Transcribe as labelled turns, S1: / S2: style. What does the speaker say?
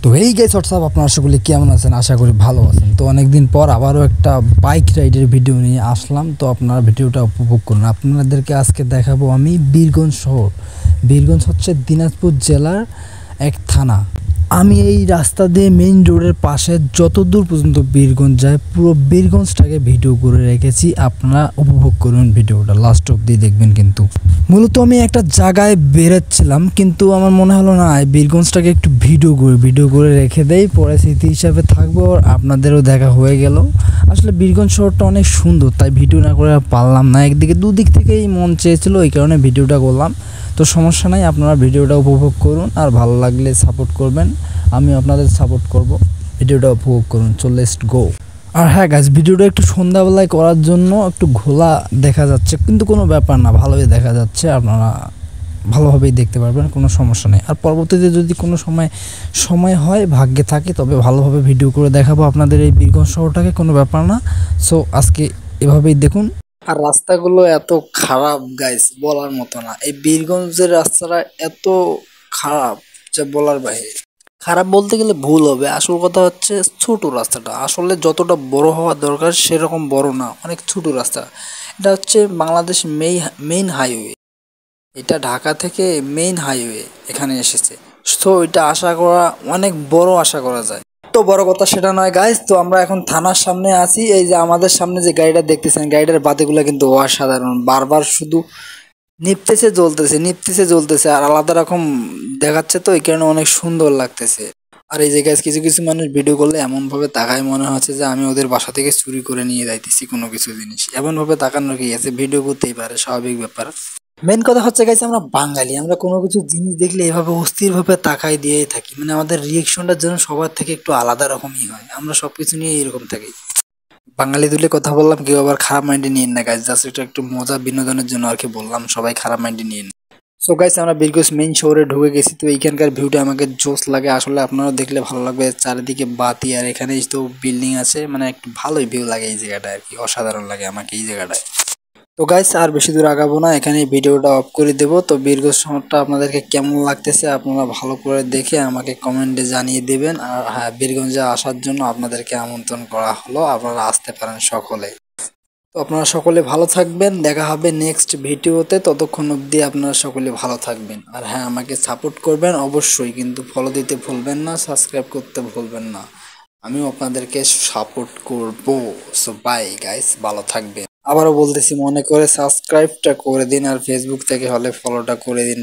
S1: তো এই guys WhatsApp, আপনারা সকলে কেমন আছেন? আশা করি ভালো আছেন। তো অনেকদিন পর আবারও একটা বাইক রাইডের ভিডিও নিয়ে আসলাম। তো আপনারা ভিডিওটা উপভোগ করুন। আপনাদেরকে আজকে দেখাবো আমি বীরগঞ্জ শহর। বীরগঞ্জ হচ্ছে দিনাজপুর জেলার এক থানা। আমি এই রাস্তা দিয়ে মেইন রোডের পাশে যত দূর পর্যন্ত বীরগঞ্জ যায় পুরো বীরগঞ্জটাকে ভিডিও করে রেখেছি। আপনারা উপভোগ করুন ভিডিওটা, লাস্ট অবধি দেখবেন। কিন্তু মূলত আমি একটা জায়গায় বেরোচ্ছিলাম, কিন্তু আমার মনে হলো না বীরগঞ্জটাকে একটু ভিডিও করে রেখে দেই, পরে স্মৃতি হিসাবে থাকবো আর আপনাদেরও দেখা হয়ে গেল। আসলে বীরগঞ্জ শহরটা অনেক সুন্দর, তাই ভিডিও না করে পারলাম না। একদিকে দুদিক থেকেই মন চেয়েছিল, এই কারণে ভিডিওটা করলাম। তো সমস্যা নাই, আপনারা ভিডিওটা উপভোগ করুন আর ভালো লাগলে সাপোর্ট করবেন। আমি আপনাদের সাপোর্ট করব, ভিডিওটা উপভোগ করুন। চো লেটস গো। আর হ্যাঁ গাইস, ভিডিওটা একটু সন্ধ্যাবেলায় করার জন্য একটু ঘোলা দেখা যাচ্ছে, কিন্তু কোনো ব্যাপার না, ভালোই দেখা যাচ্ছে। আপনারা ভালোভাবেই দেখতে পারবেন, কোনো সমস্যা নেই। আর পরবর্তীতে যদি কোনো সময় হয়, ভাগ্যে থাকে, তবে ভালোভাবে ভিডিও করে দেখাবো আপনাদের এই বীরগঞ্জ শহরটাকে, কোনো ব্যাপার না। সো আজকে এভাবেই দেখুন। আর রাস্তাগুলো এত খারাপ গাইস, বলার মতো না। এই বীরগঞ্জের রাস্তাটা এত খারাপ যে বলার বাইরে। খারাপ বলতে গেলে ভুল হবে, আসল কথা হচ্ছে ছোট রাস্তাটা আসলে যতটা বড় হওয়া দরকার সেরকম বড় না, অনেক ছোট রাস্তা। এটা হচ্ছে বাংলাদেশ মেইন হাইওয়ে, এটা ঢাকা থেকে মেইন হাইওয়ে এখানে এসেছে। তো এটা আশা করা অনেক বড় আশা করা যায়। তো বড় কথা সেটা নয় গাইস। তো আমরা এখন থানার সামনে আছি। এই যে আমাদের সামনে যে গাড়িটা দেখতেছেন, গাড়িটার বাতিগুলো কিন্তু অসাধারণ, বারবার শুধু নিপতেছে আর আলাদা রকম দেখাচ্ছে। তো এই কারণে অনেক সুন্দর লাগতেছে। আর এই জায়গায় কিছু কিছু মানুষ ভিডিও করলে এমন ভাবে তাকায়, মনে হচ্ছে যে আমি ওদের বাসা থেকে চুরি করে নিয়ে যাইতেছি কোনো কিছু জিনিস। এমন ভাবে তাকানোর কি আছে, ভিডিও করতেই পারে, স্বাভাবিক ব্যাপার। মেন কথা হচ্ছে গাইস, আমরা বাঙালি, আমরা কোনো কিছু জিনিস দেখলে এভাবে অস্থির ভাবে তাকাই দিয়েই থাকি। মানে আমাদের রিয়েকশনটা যেন সবার থেকে একটু আলাদা রকমই হয়, আমরা সবকিছু নিয়ে এরকম থাকি। বাঙালি তুলে কথা বললাম, কেউ আবার খারাপ মাইন্ডে নিয়েন না গাইস, জাস্ট এটা একটু মজা বিনোদনের জন্য আর কি বললাম, সবাই খারাপ মাইন্ডে নিয়েন। সো গাইস, আমরা বীরগঞ্জ মেইন শহরে ঢুকে গেছি। তো এইখানকার ভিউটা আমাকে জোস লাগে, আসলে আপনারাও দেখলে ভালো লাগবে। চারিদিকে বাতি আর এখানে তো বিল্ডিং আছে, মানে একটু ভালোই ভিউ লাগে এই জায়গাটা আর কি, অসাধারণ লাগে আমাকে এই জায়গাটায়। তো গাইস, আর বেশি দূর আগাবো না, এখানে ভিডিওটা অফ করে দেবো। তো বীরগঞ্জ শহরটা আপনাদেরকে কেমন লাগতেছে আপনারা ভালো করে দেখে আমাকে কমেন্টে জানিয়ে দেবেন। আর হ্যাঁ, বীরগঞ্জে আসার জন্য আপনাদেরকে আমন্ত্রণ করা হলো, আপনারা আসতে পারেন সকলে। তো আপনারা সকলে ভালো থাকবেন, দেখা হবে নেক্সট ভিডিওতে। ততক্ষণ অবধি আপনারা সকলে ভালো থাকবেন। আর হ্যাঁ, আমাকে সাপোর্ট করবেন অবশ্যই, কিন্তু ফলো দিতে ভুলবেন না, সাবস্ক্রাইব করতে ভুলবেন না। আমিও আপনাদেরকে সাপোর্ট করবো। সো বাই গাইস, ভালো থাকবেন। আবারও বলতেছি, মনে করে সাবস্ক্রাইবটা করে দিন, আর ফেসবুক থেকে হলে ফলোটা করে দিন।